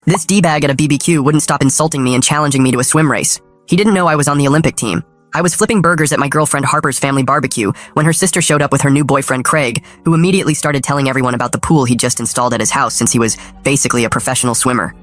This D-bag at a BBQ wouldn't stop insulting me and challenging me to a swim race. He didn't know I was on the Olympic team. I was flipping burgers at my girlfriend Harper's family barbecue when her sister showed up with her new boyfriend Craig, who immediately started telling everyone about the pool he'd just installed at his house since he was basically a professional swimmer.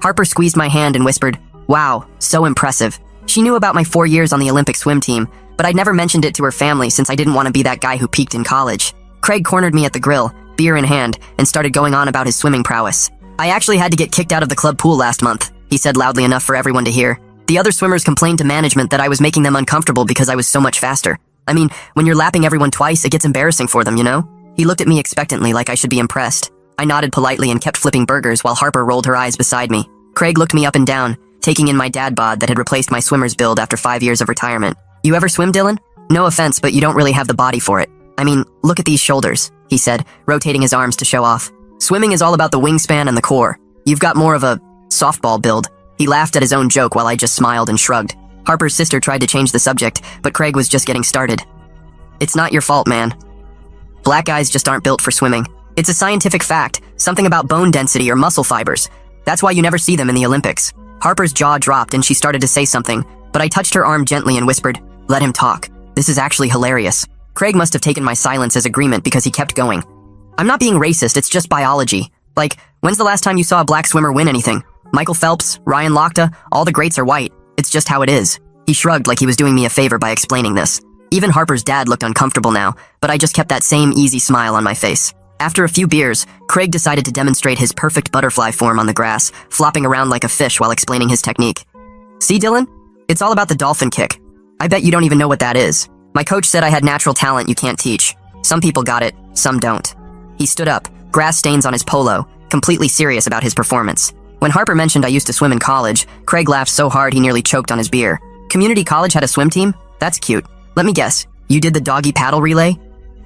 Harper squeezed my hand and whispered, "Wow, so impressive." She knew about my 4 years on the Olympic swim team, but I'd never mentioned it to her family since I didn't want to be that guy who peaked in college. Craig cornered me at the grill, beer in hand, and started going on about his swimming prowess. "I actually had to get kicked out of the club pool last month," he said loudly enough for everyone to hear. "The other swimmers complained to management that I was making them uncomfortable because I was so much faster. I mean, when you're lapping everyone twice, it gets embarrassing for them, you know?" He looked at me expectantly like I should be impressed. I nodded politely and kept flipping burgers while Harper rolled her eyes beside me. Craig looked me up and down, taking in my dad bod that had replaced my swimmer's build after 5 years of retirement. "You ever swim, Dylan? No offense, but you don't really have the body for it. I mean, look at these shoulders," he said, rotating his arms to show off. "Swimming is all about the wingspan and the core. You've got more of a softball build." He laughed at his own joke while I just smiled and shrugged. Harper's sister tried to change the subject, but Craig was just getting started. "It's not your fault, man. Black guys just aren't built for swimming. It's a scientific fact, something about bone density or muscle fibers. That's why you never see them in the Olympics." Harper's jaw dropped and she started to say something, but I touched her arm gently and whispered, "Let him talk. This is actually hilarious." Craig must have taken my silence as agreement because he kept going. "I'm not being racist, it's just biology. Like, when's the last time you saw a black swimmer win anything? Michael Phelps, Ryan Lochte, all the greats are white. It's just how it is." He shrugged like he was doing me a favor by explaining this. Even Harper's dad looked uncomfortable now, but I just kept that same easy smile on my face. After a few beers, Craig decided to demonstrate his perfect butterfly form on the grass, flopping around like a fish while explaining his technique. "See, Dylan? It's all about the dolphin kick. I bet you don't even know what that is. My coach said I had natural talent you can't teach. Some people got it, some don't." He stood up, grass stains on his polo, completely serious about his performance. When Harper mentioned I used to swim in college, Craig laughed so hard he nearly choked on his beer. "Community college had a swim team? That's cute. Let me guess, you did the doggy paddle relay?"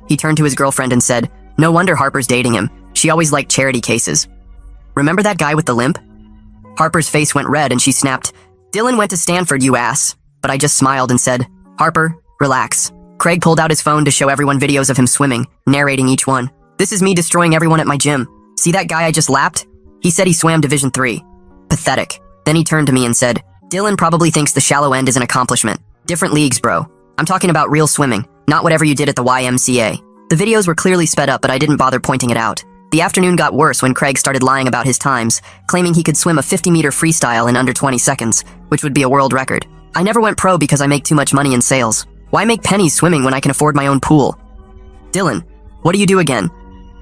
He turned to his girlfriend and said, "No wonder Harper's dating him. She always liked charity cases. Remember that guy with the limp?" Harper's face went red and she snapped, "Dylan went to Stanford, you ass." But I just smiled and said, "Harper, relax." Craig pulled out his phone to show everyone videos of him swimming, narrating each one. "This is me destroying everyone at my gym. See that guy I just lapped? He said he swam Division 3. Pathetic." Then he turned to me and said, "Dylan probably thinks the shallow end is an accomplishment. Different leagues, bro. I'm talking about real swimming, not whatever you did at the YMCA." The videos were clearly sped up, but I didn't bother pointing it out. The afternoon got worse when Craig started lying about his times, claiming he could swim a 50-meter freestyle in under 20 seconds, which would be a world record. "I never went pro because I make too much money in sales. Why make pennies swimming when I can afford my own pool?" "Dylan, what do you do again?"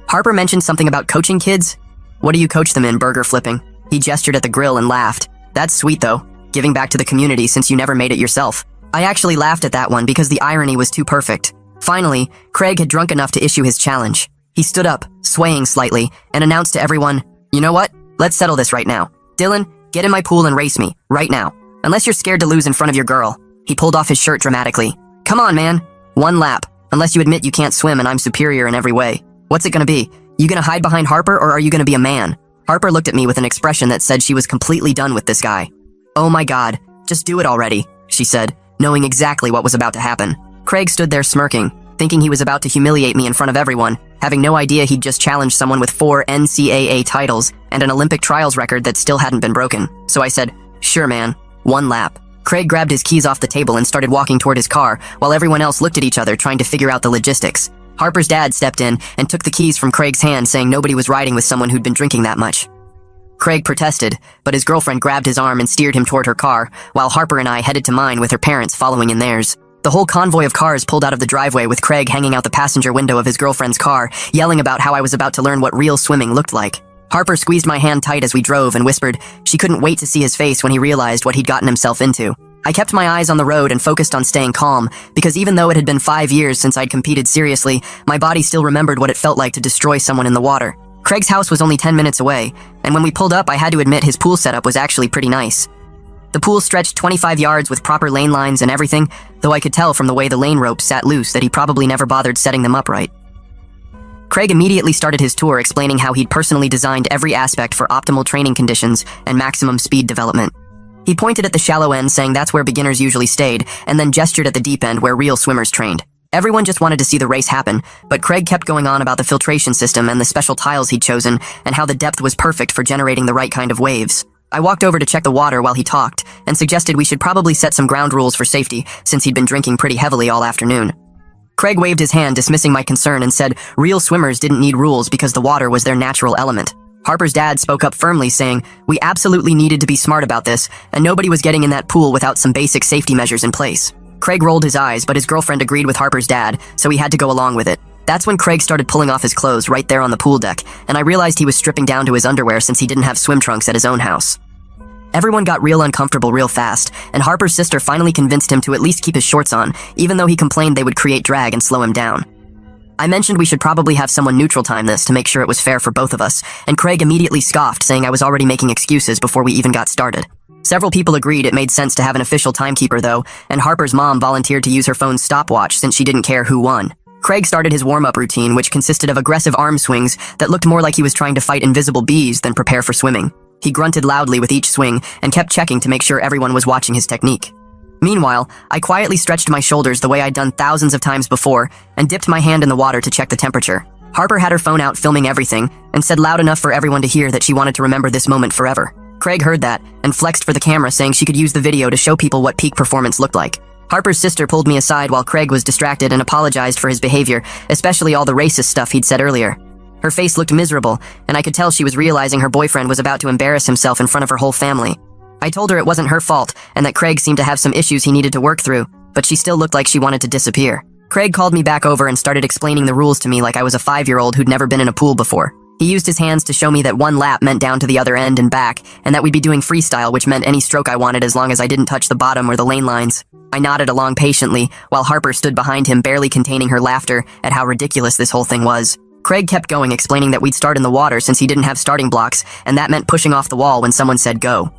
Harper mentioned something about coaching kids. "What do you coach them in, burger flipping?" He gestured at the grill and laughed. "That's sweet though, giving back to the community since you never made it yourself." I actually laughed at that one because the irony was too perfect. Finally, Craig had drunk enough to issue his challenge. He stood up, swaying slightly, and announced to everyone, "You know what? Let's settle this right now. Dylan, get in my pool and race me, right now. Unless you're scared to lose in front of your girl." He pulled off his shirt dramatically. "Come on, man. One lap. Unless you admit you can't swim and I'm superior in every way. What's it gonna be? You gonna hide behind Harper or are you gonna be a man?" Harper looked at me with an expression that said she was completely done with this guy. "Oh my God, just do it already," she said, knowing exactly what was about to happen. Craig stood there smirking, thinking he was about to humiliate me in front of everyone, having no idea he'd just challenged someone with 4 NCAA titles and an Olympic trials record that still hadn't been broken. So I said, "Sure, man. One lap." Craig grabbed his keys off the table and started walking toward his car, while everyone else looked at each other trying to figure out the logistics. Harper's dad stepped in and took the keys from Craig's hand, saying nobody was riding with someone who'd been drinking that much. Craig protested, but his girlfriend grabbed his arm and steered him toward her car, while Harper and I headed to mine with her parents following in theirs. The whole convoy of cars pulled out of the driveway with Craig hanging out the passenger window of his girlfriend's car, yelling about how I was about to learn what real swimming looked like. Harper squeezed my hand tight as we drove and whispered she couldn't wait to see his face when he realized what he'd gotten himself into. I kept my eyes on the road and focused on staying calm, because even though it had been 5 years since I'd competed seriously, my body still remembered what it felt like to destroy someone in the water. Craig's house was only 10 minutes away, and when we pulled up I had to admit his pool setup was actually pretty nice. The pool stretched 25 yards with proper lane lines and everything, though I could tell from the way the lane ropes sat loose that he probably never bothered setting them up right. Craig immediately started his tour explaining how he'd personally designed every aspect for optimal training conditions and maximum speed development. He pointed at the shallow end saying that's where beginners usually stayed, and then gestured at the deep end where real swimmers trained. Everyone just wanted to see the race happen, but Craig kept going on about the filtration system and the special tiles he'd chosen and how the depth was perfect for generating the right kind of waves. I walked over to check the water while he talked and suggested we should probably set some ground rules for safety since he'd been drinking pretty heavily all afternoon. Craig waved his hand, dismissing my concern, and said real swimmers didn't need rules because the water was their natural element. Harper's dad spoke up firmly, saying we absolutely needed to be smart about this, and nobody was getting in that pool without some basic safety measures in place. Craig rolled his eyes, but his girlfriend agreed with Harper's dad, so he had to go along with it. That's when Craig started pulling off his clothes right there on the pool deck, and I realized he was stripping down to his underwear since he didn't have swim trunks at his own house. Everyone got real uncomfortable real fast, and Harper's sister finally convinced him to at least keep his shorts on, even though he complained they would create drag and slow him down. I mentioned we should probably have someone neutral time this to make sure it was fair for both of us, and Craig immediately scoffed, saying I was already making excuses before we even got started. Several people agreed it made sense to have an official timekeeper though, and Harper's mom volunteered to use her phone's stopwatch since she didn't care who won. Craig started his warm-up routine, which consisted of aggressive arm swings that looked more like he was trying to fight invisible bees than prepare for swimming. He grunted loudly with each swing and kept checking to make sure everyone was watching his technique. Meanwhile, I quietly stretched my shoulders the way I'd done thousands of times before and dipped my hand in the water to check the temperature. Harper had her phone out filming everything and said loud enough for everyone to hear that she wanted to remember this moment forever. Craig heard that and flexed for the camera, saying she could use the video to show people what peak performance looked like. Harper's sister pulled me aside while Craig was distracted and apologized for his behavior, especially all the racist stuff he'd said earlier. Her face looked miserable, and I could tell she was realizing her boyfriend was about to embarrass himself in front of her whole family. I told her it wasn't her fault, and that Craig seemed to have some issues he needed to work through, but she still looked like she wanted to disappear. Craig called me back over and started explaining the rules to me like I was a 5-year-old who'd never been in a pool before. He used his hands to show me that one lap meant down to the other end and back, and that we'd be doing freestyle, which meant any stroke I wanted as long as I didn't touch the bottom or the lane lines. I nodded along patiently, while Harper stood behind him, barely containing her laughter at how ridiculous this whole thing was. Craig kept going, explaining that we'd start in the water since he didn't have starting blocks, and that meant pushing off the wall when someone said go.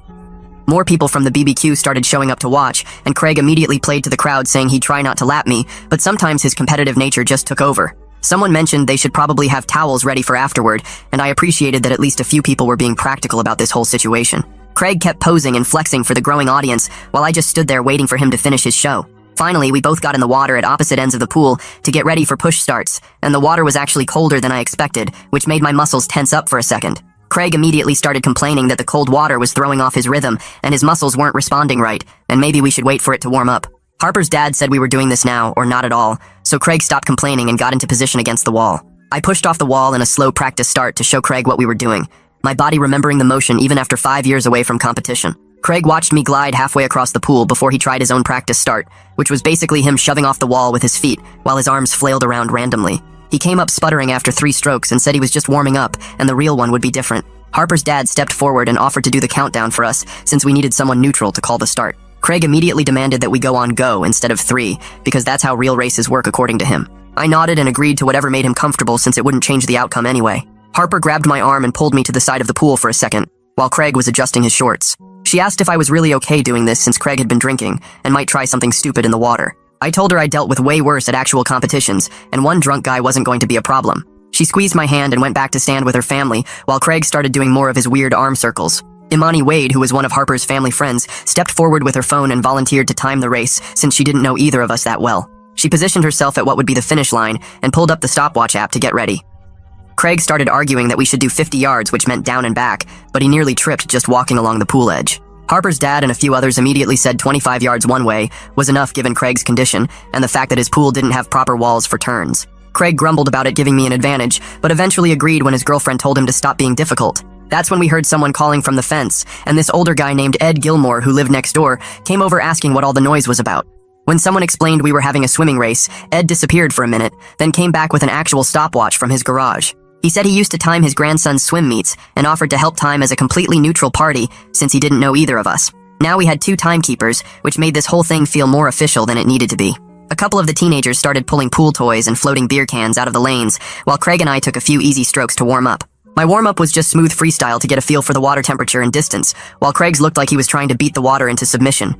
More people from the BBQ started showing up to watch, and Craig immediately played to the crowd, saying he'd try not to lap me, but sometimes his competitive nature just took over. Someone mentioned they should probably have towels ready for afterward, and I appreciated that at least a few people were being practical about this whole situation. Craig kept posing and flexing for the growing audience, while I just stood there waiting for him to finish his show. Finally, we both got in the water at opposite ends of the pool to get ready for push starts, and the water was actually colder than I expected, which made my muscles tense up for a second. Craig immediately started complaining that the cold water was throwing off his rhythm and his muscles weren't responding right, and maybe we should wait for it to warm up. Harper's dad said we were doing this now, or not at all, so Craig stopped complaining and got into position against the wall. I pushed off the wall in a slow practice start to show Craig what we were doing, my body remembering the motion even after 5 years away from competition. Craig watched me glide halfway across the pool before he tried his own practice start, which was basically him shoving off the wall with his feet while his arms flailed around randomly. He came up sputtering after 3 strokes and said he was just warming up and the real one would be different. Harper's dad stepped forward and offered to do the countdown for us since we needed someone neutral to call the start. Craig immediately demanded that we go on go instead of 3, because that's how real races work according to him. I nodded and agreed to whatever made him comfortable since it wouldn't change the outcome anyway. Harper grabbed my arm and pulled me to the side of the pool for a second, while Craig was adjusting his shorts. She asked if I was really okay doing this since Craig had been drinking and might try something stupid in the water. I told her I dealt with way worse at actual competitions, and one drunk guy wasn't going to be a problem. She squeezed my hand and went back to stand with her family, while Craig started doing more of his weird arm circles. Imani Wade, who was one of Harper's family friends, stepped forward with her phone and volunteered to time the race since she didn't know either of us that well. She positioned herself at what would be the finish line and pulled up the stopwatch app to get ready. Craig started arguing that we should do 50 yards, which meant down and back, but he nearly tripped just walking along the pool edge. Harper's dad and a few others immediately said 25 yards one way was enough given Craig's condition and the fact that his pool didn't have proper walls for turns. Craig grumbled about it giving me an advantage, but eventually agreed when his girlfriend told him to stop being difficult. That's when we heard someone calling from the fence, and this older guy named Ed Gilmore, who lived next door, came over asking what all the noise was about. When someone explained we were having a swimming race, Ed disappeared for a minute, then came back with an actual stopwatch from his garage. He said he used to time his grandson's swim meets and offered to help time as a completely neutral party since he didn't know either of us. Now we had 2 timekeepers, which made this whole thing feel more official than it needed to be. A couple of the teenagers started pulling pool toys and floating beer cans out of the lanes, while Craig and I took a few easy strokes to warm up. My warm-up was just smooth freestyle to get a feel for the water temperature and distance, while Craig's looked like he was trying to beat the water into submission.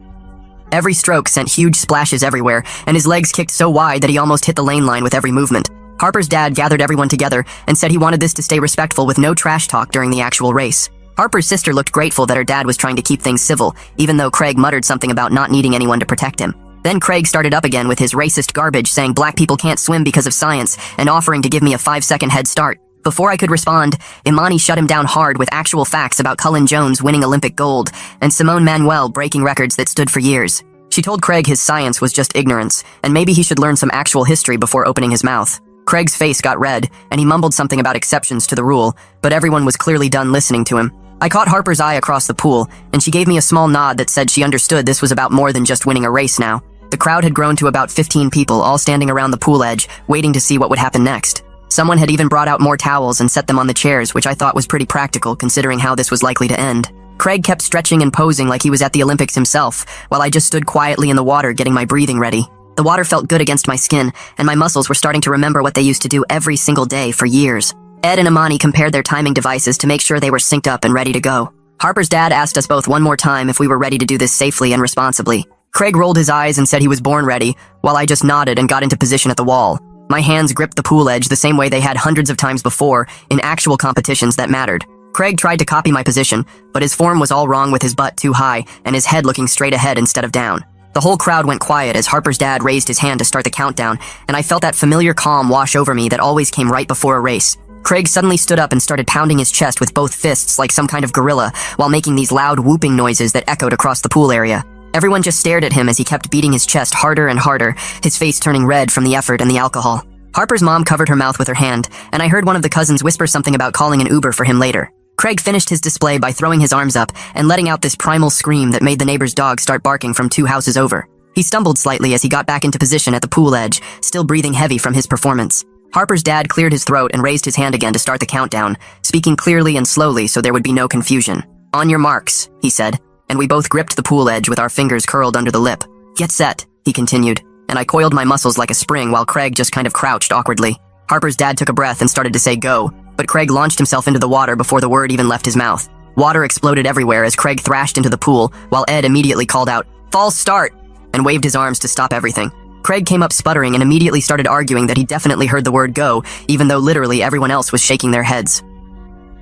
Every stroke sent huge splashes everywhere, and his legs kicked so wide that he almost hit the lane line with every movement. Harper's dad gathered everyone together and said he wanted this to stay respectful with no trash talk during the actual race. Harper's sister looked grateful that her dad was trying to keep things civil, even though Craig muttered something about not needing anyone to protect him. Then Craig started up again with his racist garbage saying black people can't swim because of science and offering to give me a 5-second head start. Before I could respond, Imani shut him down hard with actual facts about Cullen Jones winning Olympic gold and Simone Manuel breaking records that stood for years. She told Craig his science was just ignorance, and maybe he should learn some actual history before opening his mouth. Craig's face got red, and he mumbled something about exceptions to the rule, but everyone was clearly done listening to him. I caught Harper's eye across the pool, and she gave me a small nod that said she understood this was about more than just winning a race now. The crowd had grown to about 15 people, all standing around the pool edge, waiting to see what would happen next. Someone had even brought out more towels and set them on the chairs, which I thought was pretty practical considering how this was likely to end. Craig kept stretching and posing like he was at the Olympics himself, while I just stood quietly in the water getting my breathing ready. The water felt good against my skin, and my muscles were starting to remember what they used to do every single day for years. Ed and Imani compared their timing devices to make sure they were synced up and ready to go. Harper's dad asked us both one more time if we were ready to do this safely and responsibly. Craig rolled his eyes and said he was born ready, while I just nodded and got into position at the wall. My hands gripped the pool edge the same way they had hundreds of times before in actual competitions that mattered. Craig tried to copy my position, but his form was all wrong with his butt too high and his head looking straight ahead instead of down. The whole crowd went quiet as Harper's dad raised his hand to start the countdown, and I felt that familiar calm wash over me that always came right before a race. Craig suddenly stood up and started pounding his chest with both fists like some kind of gorilla while making these loud whooping noises that echoed across the pool area. Everyone just stared at him as he kept beating his chest harder and harder, his face turning red from the effort and the alcohol. Harper's mom covered her mouth with her hand, and I heard one of the cousins whisper something about calling an Uber for him later. Craig finished his display by throwing his arms up and letting out this primal scream that made the neighbor's dog start barking from 2 houses over. He stumbled slightly as he got back into position at the pool edge, still breathing heavy from his performance. Harper's dad cleared his throat and raised his hand again to start the countdown, speaking clearly and slowly so there would be no confusion. "On your marks," he said, and we both gripped the pool edge with our fingers curled under the lip. "Get set," he continued, and I coiled my muscles like a spring while Craig just kind of crouched awkwardly. Harper's dad took a breath and started to say go, but Craig launched himself into the water before the word even left his mouth. Water exploded everywhere as Craig thrashed into the pool, while Ed immediately called out, "False start," and waved his arms to stop everything. Craig came up sputtering and immediately started arguing that he definitely heard the word go, even though literally everyone else was shaking their heads.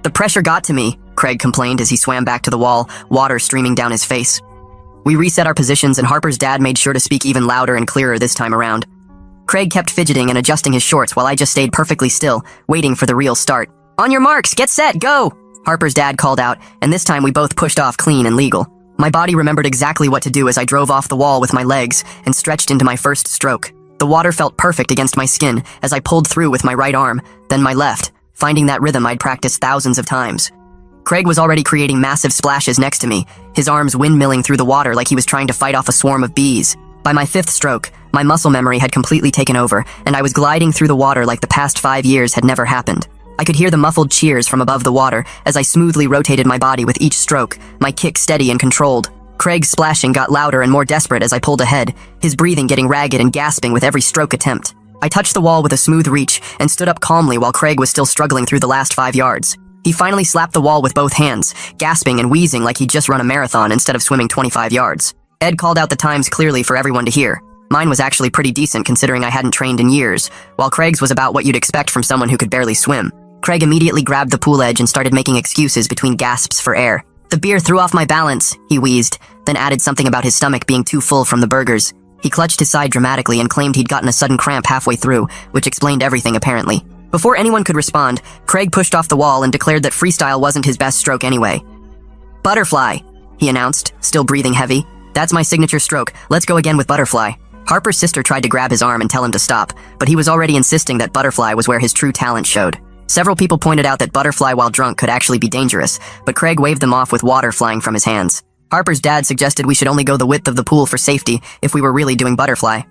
"The pressure got to me," Craig complained as he swam back to the wall, water streaming down his face. We reset our positions and Harper's dad made sure to speak even louder and clearer this time around. Craig kept fidgeting and adjusting his shorts while I just stayed perfectly still, waiting for the real start. "On your marks, get set, go!" Harper's dad called out, and this time we both pushed off clean and legal. My body remembered exactly what to do as I drove off the wall with my legs and stretched into my first stroke. The water felt perfect against my skin as I pulled through with my right arm, then my left, finding that rhythm I'd practiced thousands of times. Craig was already creating massive splashes next to me, his arms windmilling through the water like he was trying to fight off a swarm of bees. By my 5th stroke, my muscle memory had completely taken over, and I was gliding through the water like the past 5 years had never happened. I could hear the muffled cheers from above the water as I smoothly rotated my body with each stroke, my kick steady and controlled. Craig's splashing got louder and more desperate as I pulled ahead, his breathing getting ragged and gasping with every stroke attempt. I touched the wall with a smooth reach and stood up calmly while Craig was still struggling through the last 5 yards. He finally slapped the wall with both hands, gasping and wheezing like he'd just run a marathon instead of swimming 25 yards. Ed called out the times clearly for everyone to hear. Mine was actually pretty decent considering I hadn't trained in years, while Craig's was about what you'd expect from someone who could barely swim. Craig immediately grabbed the pool edge and started making excuses between gasps for air. "The beer threw off my balance," he wheezed, then added something about his stomach being too full from the burgers. He clutched his side dramatically and claimed he'd gotten a sudden cramp halfway through, which explained everything apparently. Before anyone could respond, Craig pushed off the wall and declared that freestyle wasn't his best stroke anyway. "Butterfly," he announced, still breathing heavy. "That's my signature stroke. Let's go again with butterfly." Harper's sister tried to grab his arm and tell him to stop, but he was already insisting that butterfly was where his true talent showed. Several people pointed out that butterfly while drunk could actually be dangerous, but Craig waved them off with water flying from his hands. Harper's dad suggested we should only go the width of the pool for safety if we were really doing butterfly.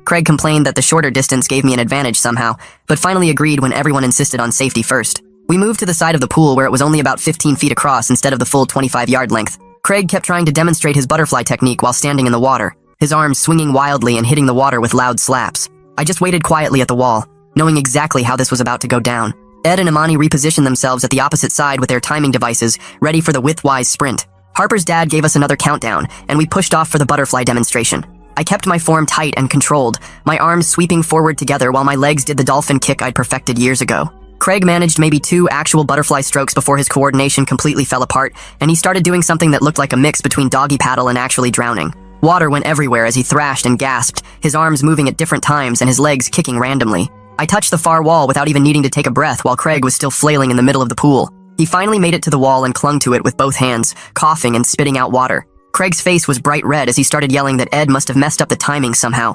Craig complained that the shorter distance gave me an advantage somehow, but finally agreed when everyone insisted on safety first. We moved to the side of the pool where it was only about 15 feet across instead of the full 25-yard length. Craig kept trying to demonstrate his butterfly technique while standing in the water, his arms swinging wildly and hitting the water with loud slaps. I just waited quietly at the wall, knowing exactly how this was about to go down. Ed and Imani repositioned themselves at the opposite side with their timing devices, ready for the width-wise sprint. Harper's dad gave us another countdown, and we pushed off for the butterfly demonstration. I kept my form tight and controlled, my arms sweeping forward together while my legs did the dolphin kick I'd perfected years ago. Craig managed maybe 2 actual butterfly strokes before his coordination completely fell apart, and he started doing something that looked like a mix between doggy paddle and actually drowning. Water went everywhere as he thrashed and gasped, his arms moving at different times and his legs kicking randomly. I touched the far wall without even needing to take a breath while Craig was still flailing in the middle of the pool. He finally made it to the wall and clung to it with both hands, coughing and spitting out water. Craig's face was bright red as he started yelling that Ed must have messed up the timing somehow.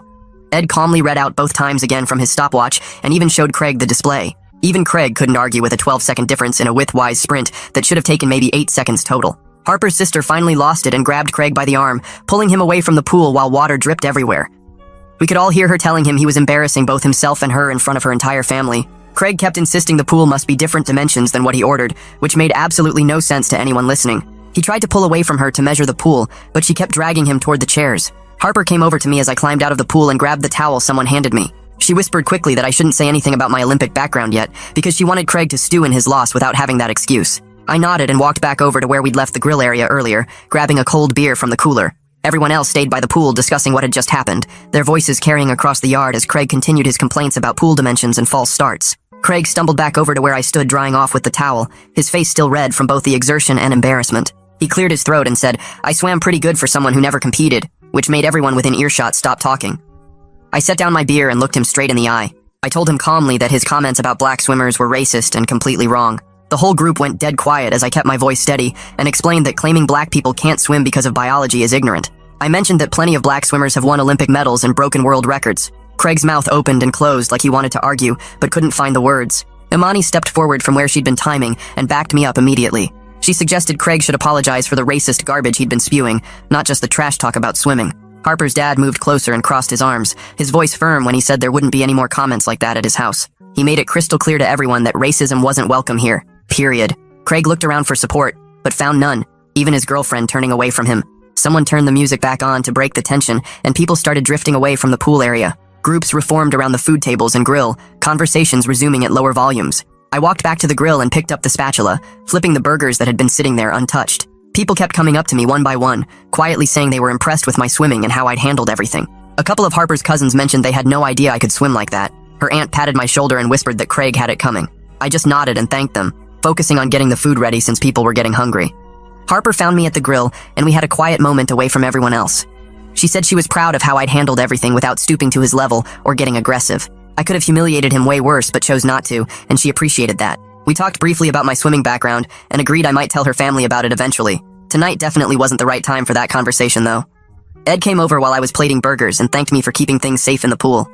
Ed calmly read out both times again from his stopwatch and even showed Craig the display. Even Craig couldn't argue with a 12-second difference in a widthwise sprint that should have taken maybe 8 seconds total. Harper's sister finally lost it and grabbed Craig by the arm, pulling him away from the pool while water dripped everywhere. We could all hear her telling him he was embarrassing both himself and her in front of her entire family. Craig kept insisting the pool must be different dimensions than what he ordered, which made absolutely no sense to anyone listening. He tried to pull away from her to measure the pool, but she kept dragging him toward the chairs. Harper came over to me as I climbed out of the pool and grabbed the towel someone handed me. She whispered quickly that I shouldn't say anything about my Olympic background yet, because she wanted Craig to stew in his loss without having that excuse. I nodded and walked back over to where we'd left the grill area earlier, grabbing a cold beer from the cooler. Everyone else stayed by the pool discussing what had just happened, their voices carrying across the yard as Craig continued his complaints about pool dimensions and false starts. Craig stumbled back over to where I stood drying off with the towel, his face still red from both the exertion and embarrassment. He cleared his throat and said, "I swam pretty good for someone who never competed," which made everyone within earshot stop talking. I set down my beer and looked him straight in the eye. I told him calmly that his comments about black swimmers were racist and completely wrong. The whole group went dead quiet as I kept my voice steady and explained that claiming black people can't swim because of biology is ignorant. I mentioned that plenty of black swimmers have won Olympic medals and broken world records. Craig's mouth opened and closed like he wanted to argue, but couldn't find the words. Imani stepped forward from where she'd been timing and backed me up immediately. She suggested Craig should apologize for the racist garbage he'd been spewing, not just the trash talk about swimming. Harper's dad moved closer and crossed his arms, his voice firm when he said there wouldn't be any more comments like that at his house. He made it crystal clear to everyone that racism wasn't welcome here. Period. Craig looked around for support, but found none, even his girlfriend turning away from him. Someone turned the music back on to break the tension, and people started drifting away from the pool area. Groups reformed around the food tables and grill, conversations resuming at lower volumes. I walked back to the grill and picked up the spatula, flipping the burgers that had been sitting there untouched. People kept coming up to me one by one, quietly saying they were impressed with my swimming and how I'd handled everything. A couple of Harper's cousins mentioned they had no idea I could swim like that. Her aunt patted my shoulder and whispered that Craig had it coming. I just nodded and thanked them, focusing on getting the food ready since people were getting hungry. Harper found me at the grill, and we had a quiet moment away from everyone else. She said she was proud of how I'd handled everything without stooping to his level or getting aggressive. I could have humiliated him way worse, but chose not to, and she appreciated that. We talked briefly about my swimming background, and agreed I might tell her family about it eventually. Tonight definitely wasn't the right time for that conversation, though. Ed came over while I was plating burgers and thanked me for keeping things safe in the pool.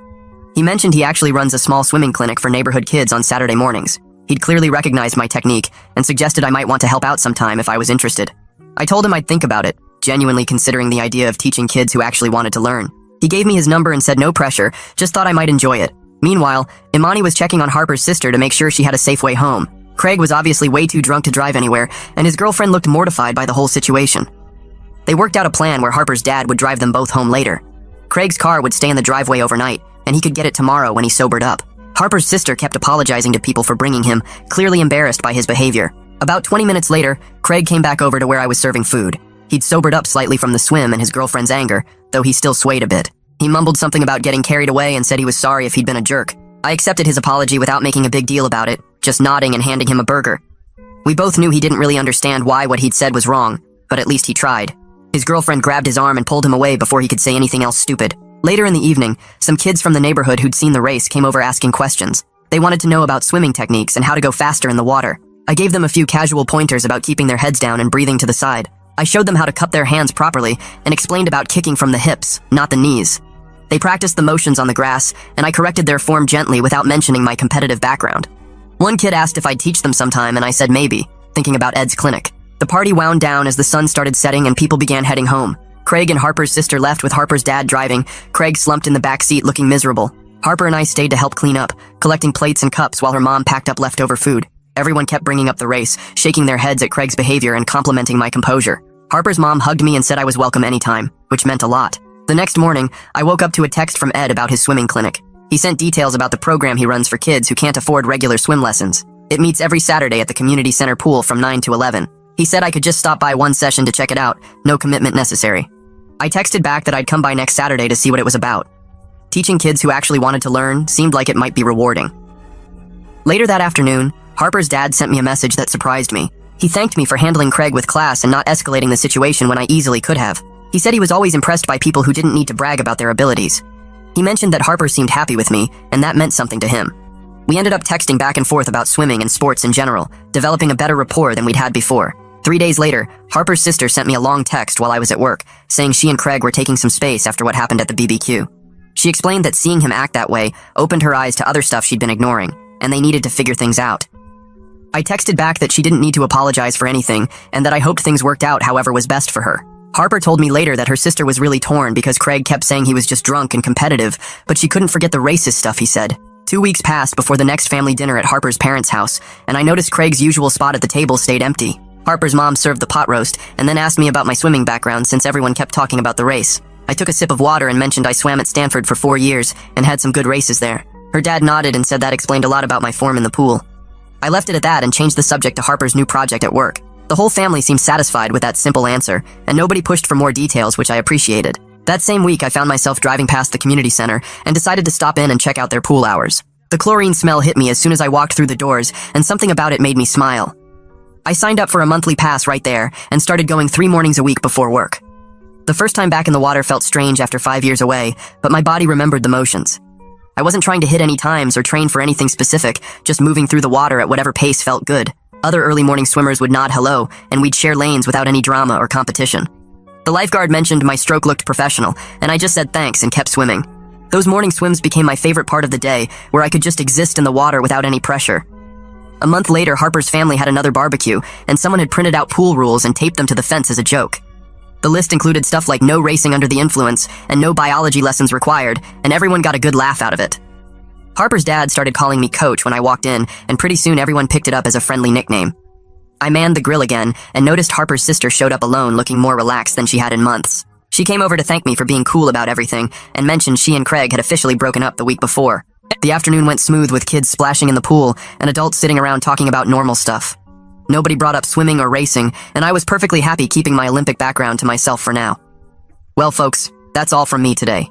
He mentioned he actually runs a small swimming clinic for neighborhood kids on Saturday mornings. He'd clearly recognized my technique and suggested I might want to help out sometime if I was interested. I told him I'd think about it, genuinely considering the idea of teaching kids who actually wanted to learn. He gave me his number and said no pressure, just thought I might enjoy it. Meanwhile, Imani was checking on Harper's sister to make sure she had a safe way home. Craig was obviously way too drunk to drive anywhere, and his girlfriend looked mortified by the whole situation. They worked out a plan where Harper's dad would drive them both home later. Craig's car would stay in the driveway overnight, and he could get it tomorrow when he sobered up. Harper's sister kept apologizing to people for bringing him, clearly embarrassed by his behavior. About 20 minutes later, Craig came back over to where I was serving food. He'd sobered up slightly from the swim and his girlfriend's anger, though he still swayed a bit. He mumbled something about getting carried away and said he was sorry if he'd been a jerk. I accepted his apology without making a big deal about it, just nodding and handing him a burger. We both knew he didn't really understand why what he'd said was wrong, but at least he tried. His girlfriend grabbed his arm and pulled him away before he could say anything else stupid. Later in the evening, some kids from the neighborhood who'd seen the race came over asking questions. They wanted to know about swimming techniques and how to go faster in the water. I gave them a few casual pointers about keeping their heads down and breathing to the side. I showed them how to cup their hands properly and explained about kicking from the hips, not the knees. They practiced the motions on the grass, and I corrected their form gently without mentioning my competitive background. One kid asked if I'd teach them sometime, and I said maybe, thinking about Ed's clinic. The party wound down as the sun started setting and people began heading home. Craig and Harper's sister left with Harper's dad driving. Craig slumped in the back seat looking miserable. Harper and I stayed to help clean up, collecting plates and cups while her mom packed up leftover food. Everyone kept bringing up the race, shaking their heads at Craig's behavior and complimenting my composure. Harper's mom hugged me and said I was welcome anytime, which meant a lot. The next morning, I woke up to a text from Ed about his swimming clinic. He sent details about the program he runs for kids who can't afford regular swim lessons. It meets every Saturday at the community center pool from 9 to 11. He said I could just stop by one session to check it out, no commitment necessary. I texted back that I'd come by next Saturday to see what it was about. Teaching kids who actually wanted to learn seemed like it might be rewarding. Later that afternoon, Harper's dad sent me a message that surprised me. He thanked me for handling Craig with class and not escalating the situation when I easily could have. He said he was always impressed by people who didn't need to brag about their abilities. He mentioned that Harper seemed happy with me, and that meant something to him. We ended up texting back and forth about swimming and sports in general, developing a better rapport than we'd had before. 3 days later, Harper's sister sent me a long text while I was at work, saying she and Craig were taking some space after what happened at the BBQ. She explained that seeing him act that way opened her eyes to other stuff she'd been ignoring, and they needed to figure things out. I texted back that she didn't need to apologize for anything, and that I hoped things worked out however was best for her. Harper told me later that her sister was really torn because Craig kept saying he was just drunk and competitive, but she couldn't forget the racist stuff he said. 2 weeks passed before the next family dinner at Harper's parents' house, and I noticed Craig's usual spot at the table stayed empty. Harper's mom served the pot roast, and then asked me about my swimming background since everyone kept talking about the race. I took a sip of water and mentioned I swam at Stanford for 4 years and had some good races there. Her dad nodded and said that explained a lot about my form in the pool. I left it at that and changed the subject to Harper's new project at work. The whole family seemed satisfied with that simple answer, and nobody pushed for more details, which I appreciated. That same week, I found myself driving past the community center and decided to stop in and check out their pool hours. The chlorine smell hit me as soon as I walked through the doors, and something about it made me smile. I signed up for a monthly pass right there and started going 3 mornings a week before work. The first time back in the water felt strange after 5 years away, but my body remembered the motions. I wasn't trying to hit any times or train for anything specific, just moving through the water at whatever pace felt good. Other early morning swimmers would nod hello, and we'd share lanes without any drama or competition. The lifeguard mentioned my stroke looked professional, and I just said thanks and kept swimming. Those morning swims became my favorite part of the day, where I could just exist in the water without any pressure. A month later, Harper's family had another barbecue, and someone had printed out pool rules and taped them to the fence as a joke. The list included stuff like no racing under the influence and no biology lessons required, and everyone got a good laugh out of it. Harper's dad started calling me Coach when I walked in, and pretty soon everyone picked it up as a friendly nickname. I manned the grill again and noticed Harper's sister showed up alone looking more relaxed than she had in months. She came over to thank me for being cool about everything and mentioned she and Craig had officially broken up the week before. The afternoon went smooth with kids splashing in the pool and adults sitting around talking about normal stuff. Nobody brought up swimming or racing, and I was perfectly happy keeping my Olympic background to myself for now. Well, folks, that's all from me today.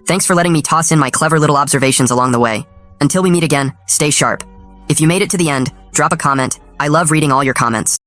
Thanks for letting me toss in my clever little observations along the way. Until we meet again, stay sharp. If you made it to the end, drop a comment. I love reading all your comments.